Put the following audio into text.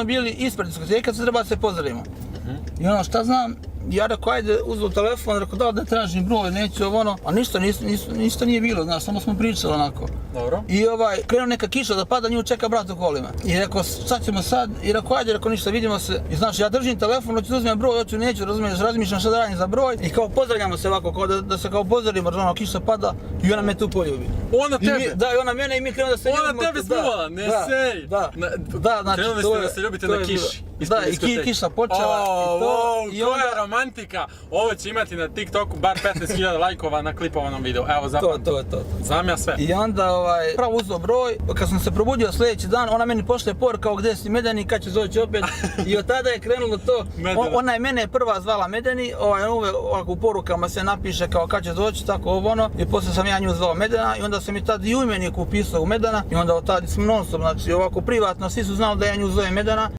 bili ispred diskoteke, sad treba da se pozdravimo. I ono šta znam, ja rekao ajde uzeo telefon, rekao da tražim broj, neću ovo ono, a ništa nije bilo, znaš, samo smo pričali onako. Dobro. I krenuo neka kiša da pada, nju čeka brat u kolima. I rekao šta ćemo sad, i rekao ajde, rekao ništa, vidimo se. I znaš, ja držim telefon, hoću da uzmem broj, hoću neću, razmišljam šta da radim za broj. I kao pozdravljamo se ovako, kao da se kao pozdravimo, ono kiša pada i ona me tu poljubi. Ona tebe? Da, i ona mene i mi krenemo da se ljubimo. Ona tebe smuvala, ne sej! Da, znači krenuli ste da se ljubite na kiši. Da, i kiša počela i to. To je romantika! Ovo će imati na TikToku bar 15.000 lajkova na klipovanom videu. Evo, zapam. To. Znam ja sve. I onda pravo uzeo broj, kad sam se probudio sljedeći dan, ona meni pošle poruka kao gdje si Medeni, kad će doći opet. I od tada je krenulo to, ona je mene prva zvala Medeni, uvek ovako u porukama se napiše kao kad će doći, tako ovo ono. I poslije sam ja nju zvao Medena i onda sam i tad i u imenik upisao u Medena. I onda od tada smo non stop, znači ovako privatno, svi su znali da ja nju zovem Medena.